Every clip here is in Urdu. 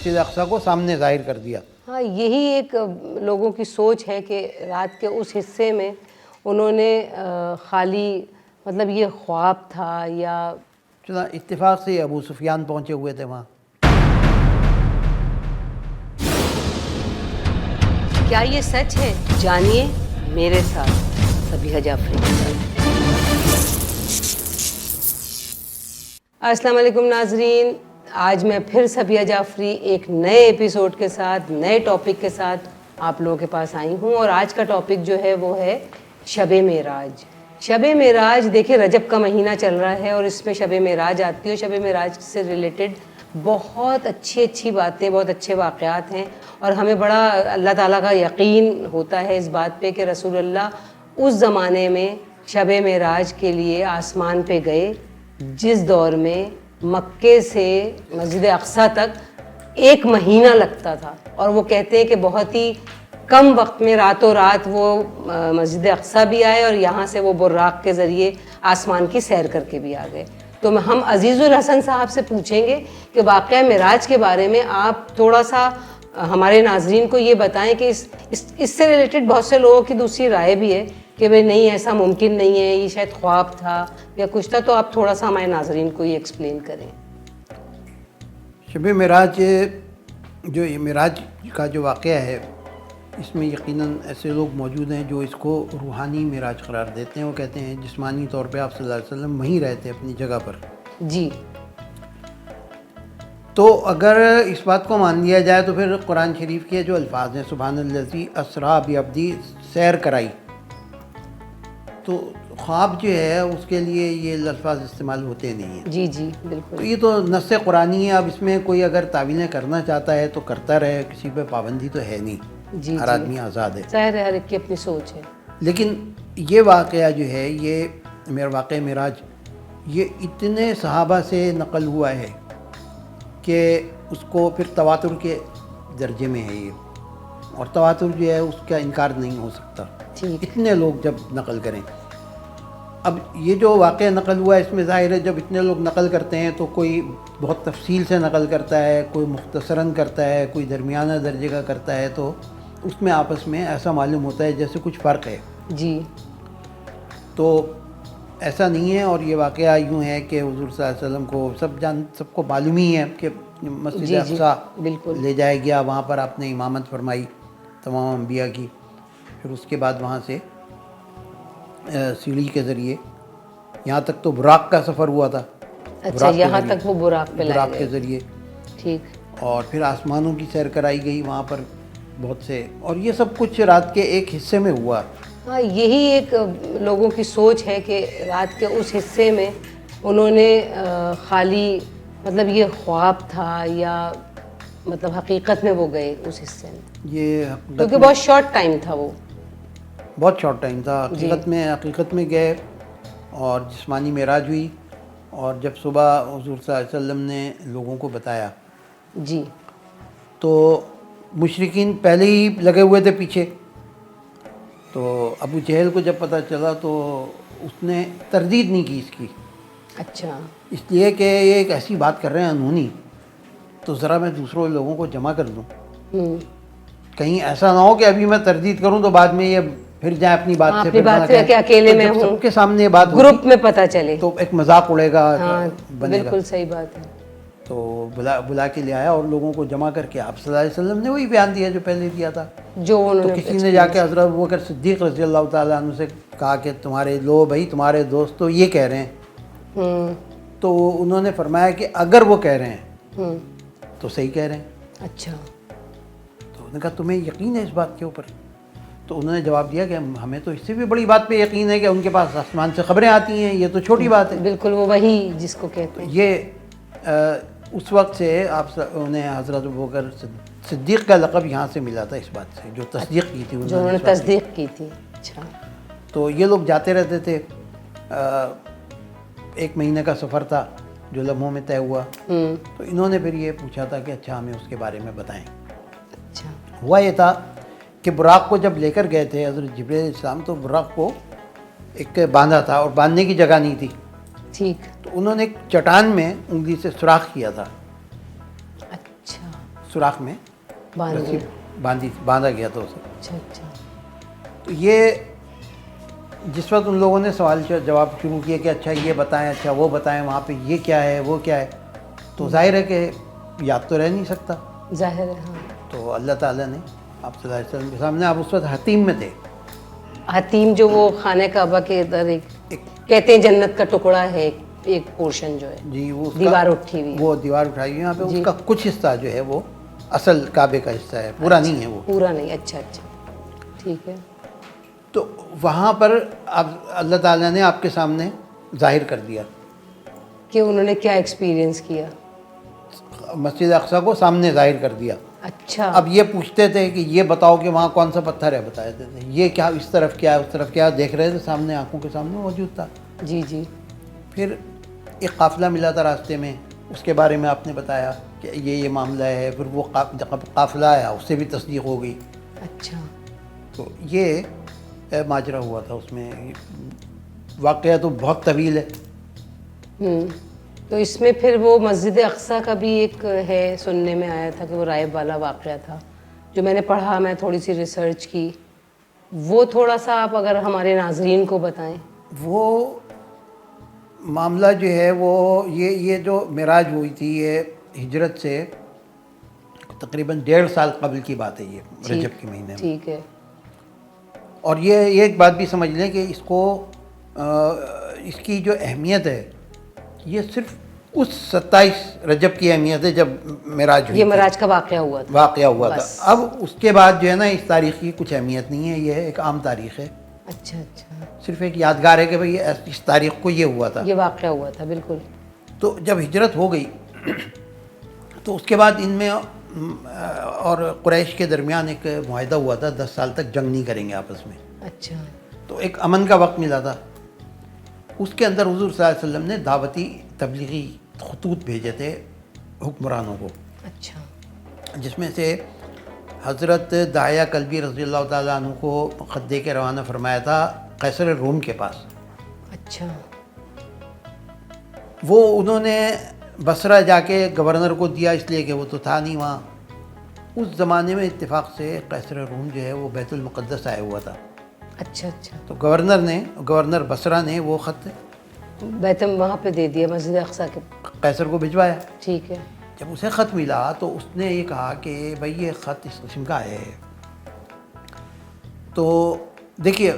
مسجد اقصیٰ کو سامنے ظاہر کر دیا۔ ہاں، یہی ایک لوگوں کی سوچ ہے کہ رات کے اس حصے میں انہوں نے خالی مطلب یہ خواب تھا یا چلا اتفاق سے ابو سفیان پہنچے ہوئے تھے وہاں۔ کیا یہ سچ ہے؟ جانیے میرے ساتھ صبیحہ جعفری کے ساتھ۔ السلام علیکم ناظرین، آج میں پھر صبیحہ جعفری ایک نئے ایپیسوڈ کے ساتھ، نئے ٹاپک کے ساتھ آپ لوگوں کے پاس آئی ہوں، اور آج کا ٹاپک جو ہے وہ ہے شب معراج۔ شب معراج دیکھیں، رجب کا مہینہ چل رہا ہے اور اس میں شب معراج آتی ہے، اور شب معراج سے ریلیٹڈ بہت اچھی باتیں، بہت اچھے واقعات ہیں، اور ہمیں بڑا اللہ تعالیٰ کا یقین ہوتا ہے اس بات پہ کہ رسول اللہ اس زمانے میں شب معراج کے لیے آسمان پہ گئے جس دور میں مکے سے مسجد اقصیٰ تک 1 مہینہ لگتا تھا، اور وہ کہتے ہیں کہ بہت ہی کم وقت میں راتوں رات وہ مسجد اقصیٰ بھی آئے اور یہاں سے وہ براق کے ذریعے آسمان کی سیر کر کے بھی آ گئے۔ تو ہم عزیز الحسن صاحب سے پوچھیں گے کہ واقعہ معراج کے بارے میں آپ تھوڑا سا ہمارے ناظرین کو یہ بتائیں کہ اس سے ریلیٹڈ بہت سے لوگوں کی دوسری رائے بھی ہے کہ بھئی نہیں، ایسا ممکن نہیں ہے، یہ شاید خواب تھا یا کچھ تھا، تو آپ تھوڑا سا ہمارے ناظرین کو یہ ایکسپلین کریں۔ شب معراج جو یہ معراج کا جو واقعہ ہے، اس میں یقیناً ایسے لوگ موجود ہیں جو اس کو روحانی معراج قرار دیتے ہیں۔ وہ کہتے ہیں جسمانی طور پہ آپ صلی اللہ علیہ وسلم وہیں رہتے اپنی جگہ پر۔ جی، تو اگر اس بات کو مان لیا جائے تو پھر قرآن شریف کے جو الفاظ ہیں سبحان الذی اسریٰ بعبدہ، سیر کرائی، تو خواب جو ہے اس کے لیے یہ الفاظ استعمال ہوتے نہیں ہیں۔ جی جی تو بالکل۔ یہ تو نص قرآنی ہے، اب اس میں کوئی اگر تعویلیں کرنا چاہتا ہے تو کرتا رہے، کسی پہ پابندی تو ہے نہیں، جی ہر آدمی آزاد ہے۔ ظاہر ہے، ہر ایک کی اپنی سوچ ہے۔ لیکن یہ واقعہ جو ہے، یہ میرا واقعہ معراج، یہ اتنے صحابہ سے نقل ہوا ہے کہ اس کو پھر تواتر کے درجے میں ہے یہ، اور تواتر جو ہے اس کا انکار نہیں ہو سکتا، ٹھیک۔ اتنے لوگ جب نقل کریں۔ اب یہ جو واقعہ نقل ہوا ہے، اس میں ظاہر ہے جب اتنے لوگ نقل کرتے ہیں تو کوئی بہت تفصیل سے نقل کرتا ہے، کوئی مختصراً کرتا ہے، کوئی درمیانہ درجے کا کرتا ہے، تو اس میں آپس میں ایسا معلوم ہوتا ہے جیسے کچھ فرق ہے۔ جی، تو ایسا نہیں ہے، اور یہ واقعہ یوں ہے کہ حضور صلی اللہ علیہ وسلم کو سب کو معلوم ہی ہے کہ مسجد جی اقصیٰ بالکل۔ لے جایا گیا، وہاں پر آپ نے امامت فرمائی تمام انبیاء کی، پھر اس کے بعد وہاں سے سیڑھی کے ذریعے یہاں تک تو براق کا سفر ہوا تھا۔ اچھا، یہاں تک وہ براق پہ لائے براق گئے۔ کے ذریعے، ٹھیک۔ اور پھر آسمانوں کی سیر کرائی گئی وہاں پر بہت سے، اور یہ سب کچھ رات کے ایک حصے میں ہوا۔ ہاں، یہی ایک لوگوں کی سوچ ہے کہ رات کے اس حصے میں انہوں نے خالی مطلب یہ خواب تھا یا مطلب حقیقت میں وہ گئے اس حصے میں، یہ کیونکہ بہت شارٹ ٹائم تھا، وہ بہت شارٹ ٹائم تھا۔ حقیقت میں گئے اور جسمانی معراج ہوئی، اور جب صبح حضور صلی اللہ علیہ وسلم نے لوگوں کو بتایا جی، تو مشرکین پہلے ہی لگے ہوئے تھے پیچھے۔ تو ابو جہل کو جب پتہ چلا تو اس نے تردید نہیں کی اس کی، اچھا، اس لیے کہ یہ ایک ایسی بات کر رہے ہیں انہونی، تو ذرا میں دوسروں لوگوں کو جمع کر دوں، کہیں ایسا نہ ہو کہ ابھی میں تردید کروں تو بعد میں یہ پھر جائیں اپنی بات سے، کہ اکیلے میں ہوں، سب کے سامنے یہ بات گروپ میں پتہ چلے تو ایک مذاق اڑے گا، بنے گا۔ بالکل صحیح بات ہے۔ تو بلا کے لے آیا اور لوگوں کو جمع کر کے آپ صلی اللہ علیہ وسلم نے وہی بیان دیا جو پہلے دیا تھا۔ جو انہوں تو نے کسی نے جا کے حضرت ابوبکر صدیق رضی اللہ تعالیٰ عنہ سے کہا کہ تمہارے دوست تو یہ کہہ رہے ہیں، تو انہوں نے فرمایا کہ اگر وہ کہہ رہے ہیں تو صحیح کہہ رہے ہیں۔ اچھا، تو انہوں نے کہا تمہیں یقین ہے اس بات کے اوپر؟ تو انہوں نے جواب دیا کہ ہمیں تو اس سے بھی بڑی بات پہ یقین ہے کہ ان کے پاس آسمان سے خبریں آتی ہیں، یہ تو چھوٹی بات ہے۔ بالکل، وہ وہی جس کو کہتے ہیں۔ یہ اس وقت سے انہیں حضرت ابوبکر صدیق کا لقب یہاں سے ملا تھا، اس بات سے جو تصدیق کی تھی جو انہوں نے تصدیق کی تھی۔ اچھا، تو یہ لوگ جاتے رہتے تھے، 1 مہینے کا سفر تھا جو لمحوں میں طے ہوا۔ تو انہوں نے پھر یہ پوچھا تھا کہ اچھا ہمیں اس کے بارے میں بتائیں۔ اچھا، ہوا یہ تھا کہ براق کو جب لے کر گئے تھے حضرت جبریل علیہ السلام، تو براق کو ایک باندھا تھا اور باندھنے کی جگہ نہیں تھی، ٹھیک، تو انہوں نے ایک چٹان میں انگلی سے سوراخ کیا تھا۔ اچھا، سوراخ میں باندھ رسی دیا۔ باندھا گیا تھا اسے۔ اچھا اچھا، تو یہ جس وقت ان لوگوں نے سوال جواب شروع کیا کہ اچھا یہ بتائیں، اچھا وہ بتائیں، وہاں پہ یہ کیا ہے وہ کیا ہے، تو ظاہر ہے کہ یاد تو رہ نہیں سکتا۔ ظاہر ہے ہاں۔ تو اللہ تعالیٰ نے آپ صلی اللہ علیہ وسلم کے سامنے، آپ اس وقت حتیم میں تھے، حتیم جو وہ خانہ کعبہ کے ادھر ایک کہتے ہیں جنت کا ٹکڑا ہے، ایک پورشن جو ہے جی وہ دیوار اٹھی ہوئی ہے، وہ دیوار اٹھائی ہوئی ہے، یہاں پہ جی۔ اس کا کچھ حصہ جو ہے وہ اصل کعبے کا حصہ ہے، پورا نہیں ہے وہ۔ پورا نہیں، اچھا اچھا ٹھیک ہے۔ تو وہاں پر اب اللہ تعالیٰ نے آپ کے سامنے ظاہر کر دیا، کہ انہوں نے کیا ایکسپیرینس کیا؟ مسجد اقصیٰ کو سامنے ظاہر کر دیا۔ اچھا، اب یہ پوچھتے تھے کہ یہ بتاؤ کہ وہاں کون سا پتھر ہے، بتائے دیتے تھے، یہ کیا اس طرف کیا ہے اس طرف کیا ہے، دیکھ رہے تھے سامنے، آنکھوں کے سامنے موجود تھا۔ جی جی، پھر ایک قافلہ ملا تھا راستے میں، اس کے بارے میں آپ نے بتایا کہ یہ معاملہ ہے، پھر وہ قافلہ آیا، اس سے بھی تصدیق ہو گئی۔ اچھا تو یہ ماجرا ہوا تھا اس میں، واقعہ تو بہت طویل ہے۔ تو اس میں پھر وہ مسجد اقصیٰ کا بھی ایک ہے، سننے میں آیا تھا کہ وہ رائب والا واقعہ تھا، جو میں نے پڑھا، میں تھوڑی سی ریسرچ کی، وہ تھوڑا سا آپ اگر ہمارے ناظرین کو بتائیں۔ وہ معاملہ جو ہے وہ یہ جو معراج ہوئی تھی، یہ ہجرت سے تقریباً 1.5 سال قبل کی بات ہے، یہ رجب کے مہینے میں۔ ٹھیک ہے، اور یہ ایک بات بھی سمجھ لیں کہ اس کو اس کی جو اہمیت ہے یہ صرف اس 27 رجب کی اہمیت ہے جب معراج ہوئی یہ تھی، معراج کا واقعہ ہوا تھا۔ واقعہ ہوا تھا۔ اب اس کے بعد جو ہے نا اس تاریخ کی کچھ اہمیت نہیں ہے، یہ ایک عام تاریخ ہے، اچھا اچھا، صرف ایک یادگار ہے کہ بھئی اس تاریخ کو یہ ہوا تھا۔ یہ واقعہ ہوا تھا بالکل۔ تو جب ہجرت ہو گئی تو اس کے بعد ان میں اور قریش کے درمیان ایک معاہدہ ہوا تھا، 10 سال تک جنگ نہیں کریں گے آپس میں، اچھا تو ایک امن کا وقت ملا تھا۔ اس کے اندر حضور صلی اللہ علیہ وسلم نے دعوتی تبلیغی خطوط بھیجے تھے حکمرانوں کو، اچھا، جس میں سے حضرت داعیہ کلبی رضی اللہ تعالیٰ عنہ کو خط دے کے روانہ فرمایا تھا قیصر روم کے پاس۔ اچھا، وہ انہوں نے بصرہ جا کے گورنر کو دیا، اس لیے کہ وہ تو تھا نہیں وہاں۔ اس زمانے میں اتفاق سے قیصر روم جو ہے وہ بیت المقدس آیا ہوا تھا، اچھا اچھا، تو گورنر بصرہ نے وہ خط بیتم وہاں پہ دے دیا مسجد اقصیٰ کے۔ قیصر کو بھجوایا۔ ٹھیک ہے، جب اسے خط ملا تو اس نے یہ کہا کہ بھئی یہ خط اس قسم کا آیا ہے۔ تو دیکھیے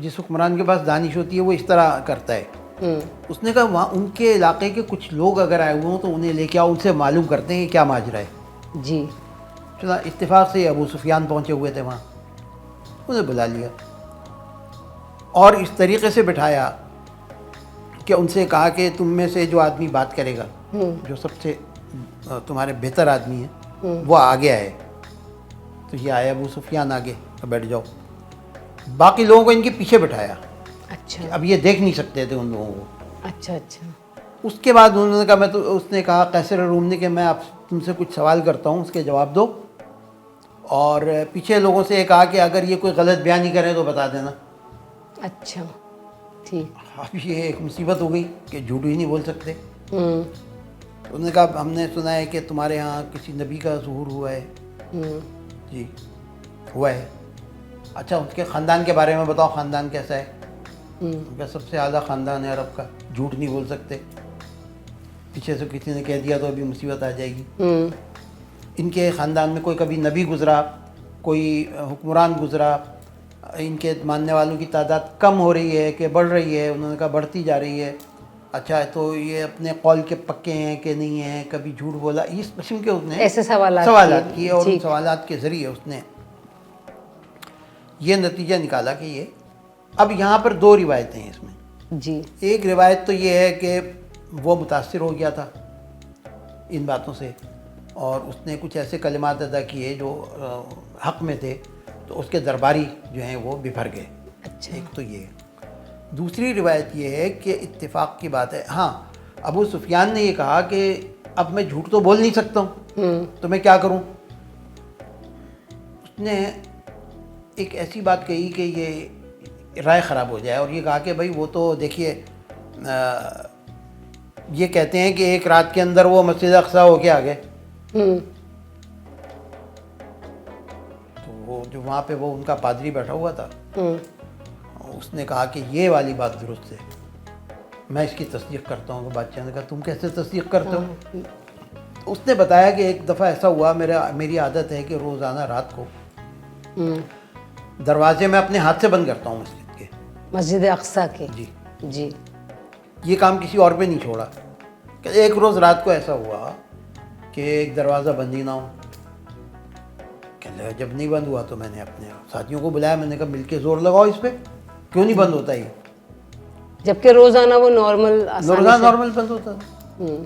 جس حکمران کے پاس دانش ہوتی ہے وہ اس طرح کرتا ہے۔ اس نے کہا وہاں ان کے علاقے کے کچھ لوگ اگر آئے ہوئے ہوں تو انہیں لے کے آؤ، ان سے معلوم کرتے ہیں کہ کیا ماجرا ہے۔ جی، چلا اتفاق سے ابو سفیان پہنچے ہوئے تھے وہاں، انہیں بلا لیا اور اس طریقے سے بٹھایا کہ ان سے کہا کہ تم میں سے جو آدمی بات کرے گا، جو سب سے تمہارے بہتر آدمی ہے وہ آگے آئے۔ تو یہ آیا ابو سفیان آگے، بیٹھ جاؤ۔ باقی لوگوں کو ان کے پیچھے بٹھایا، اچھا اب یہ دیکھ نہیں سکتے تھے ان لوگوں کو۔ اچھا اچھا، اس کے بعد انہوں نے کہا اس نے کہا قیصر روم نے کہ میں تم سے کچھ سوال کرتا ہوں، اس کے جواب دو، اور پیچھے لوگوں سے یہ کہا کہ اگر یہ کوئی غلط بیانی کرے تو بتا دینا۔ اچھا ٹھیک، اب یہ ایک مصیبت ہو گئی کہ جھوٹ ہی نہیں بول سکتے۔ ہوں انہوں نے کہا ہم نے سنا ہے کہ تمہارے ہاں کسی نبی کا ظہور ہوا ہے۔ جی ہوا ہے۔ اچھا اس کے خاندان کے بارے میں بتاؤ، خاندان کیسا ہے؟ کیا سب سے اعلیٰ خاندان ہے عرب کا، جھوٹ نہیں بول سکتے، پیچھے سے کسی نے کہہ دیا تو ابھی مصیبت آ جائے گی۔ ان کے خاندان میں کوئی کبھی نبی گزرا، کوئی حکمران گزرا، ان کے ماننے والوں کی تعداد کم ہو رہی ہے کہ بڑھ رہی ہے؟ انہوں نے کہا بڑھتی جا رہی ہے۔ اچھا تو یہ اپنے قول کے پکے ہیں کہ نہیں ہیں، کبھی جھوٹ بولا، اس قسم کے اس نے ایسے سوالات کیے، اور ان سوالات کے ذریعے اس نے یہ نتیجہ نکالا کہ یہ اب یہاں پر 2 روایتیں ہیں اس میں۔ جی، ایک روایت تو یہ ہے کہ وہ متاثر ہو گیا تھا ان باتوں سے، اور اس نے کچھ ایسے کلمات ادا کیے جو حق میں تھے، تو اس کے درباری جو ہیں وہ بپھر گئے۔ اچھا، ایک تو یہ۔ دوسری روایت یہ ہے کہ اتفاق کی بات ہے، ہاں ابو سفیان نے یہ کہا کہ اب میں جھوٹ تو بول نہیں سکتا ہوں، تو میں کیا کروں؟ اس نے ایک ایسی بات کہی کہ یہ رائے خراب ہو جائے، اور یہ کہا کہ بھائی وہ تو دیکھیے یہ کہتے ہیں کہ ایک رات کے اندر وہ مسجد اقصیٰ ہو کے آ گئے، جو وہاں پہ وہ ان کا پادری بیٹھا ہوا تھا، اس نے کہا کہ یہ والی بات درست ہے، میں اس کی تصدیق کرتا ہوں. تو بادشاہ نے کہا تم کیسے تصدیق کرتے ہو؟ اس نے بتایا کہ ایک دفعہ ایسا ہوا، میری عادت ہے کہ روزانہ رات کو دروازے میں اپنے ہاتھ سے بند کرتا ہوں مسجد کے، مسجد اقصیٰ کے. جی جی. یہ کام کسی اور پہ نہیں چھوڑا. کہ ایک روز رات کو ایسا ہوا کہ ایک دروازہ بند ہی نہ ہو. کہ جب نہیں بند ہوا تو میں نے اپنے ساتھیوں کو بلایا، میں نے کہا مل کے زور لگاؤ اس پہ، کیوں نہیں بند ہوتا یہ؟ جبکہ روزانہ وہ نارمل بند ہوتا تھا.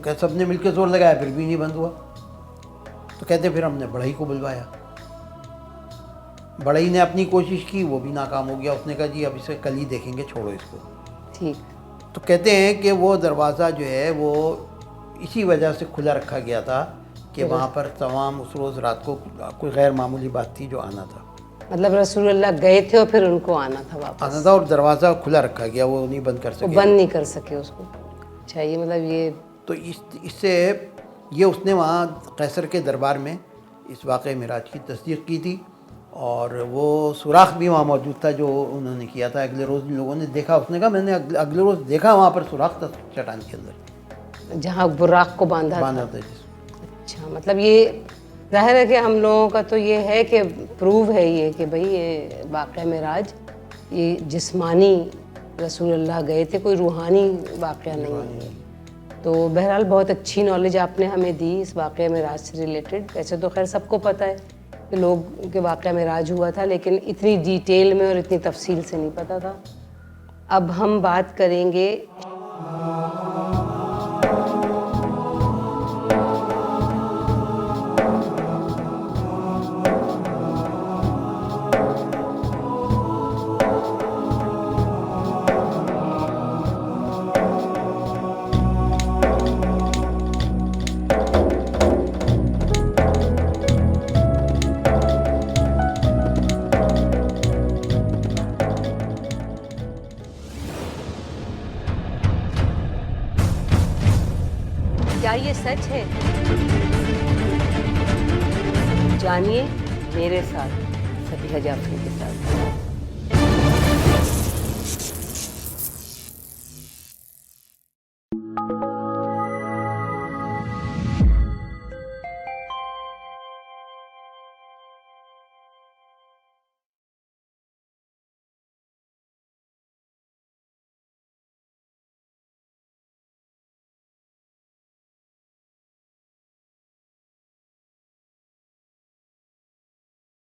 کہ سب نے مل کے زور لگایا پھر بھی نہیں بند ہوا. تو کہتے پھر ہم نے بڑھئی کو بلوایا. بڑھئی نے اپنی کوشش کی، وہ بھی ناکام ہو گیا. اس نے کہا جی اب اسے کل ہی دیکھیں گے، چھوڑو اس کو. ٹھیک. تو کہتے ہیں کہ وہ دروازہ جو ہے وہ اسی وجہ سے کھلا رکھا گیا تھا کہ وہاں پر تمام اس روز رات کو کوئی غیر معمولی بات تھی جو آنا تھا. مطلب رسول اللہ گئے تھے اور پھر ان کو آنا تھا واپس. آنا تھا اور دروازہ کھلا رکھا گیا، وہ نہیں بند کر وہ سکے. بند نہیں کر سکے اس کو. اچھا، یہ مطلب یہ تو اس سے یہ اس نے وہاں قیصر کے دربار میں اس واقعہ معراج کی تصدیق کی تھی. اور وہ سوراخ بھی وہاں موجود تھا جو انہوں نے کیا تھا. اگلے روز ان لوگوں نے دیکھا، اس نے کہا میں نے اگلے روز دیکھا وہاں پر سوراخ تھا چٹان کے اندر جہاں براق کو باندھا تھا. اچھا، مطلب یہ ظاہر ہے کہ ہم لوگوں کا تو یہ ہے کہ پروو ہے یہ کہ بھئی یہ واقعہ معراج یہ جسمانی رسول اللہ گئے تھے، کوئی روحانی واقعہ نہیں ہے. تو بہرحال بہت اچھی نالج آپ نے ہمیں دی اس واقعہ معراج سے ریلیٹڈ. ویسے تو خیر سب کو پتہ ہے کہ لوگ کے واقعہ معراج ہوا تھا، لیکن اتنی ڈیٹیل میں اور اتنی تفصیل سے نہیں پتہ تھا. اب ہم بات کریں گے کیا یہ سچ ہے؟ جانیے میرے ساتھ صبیحہ جعفری کے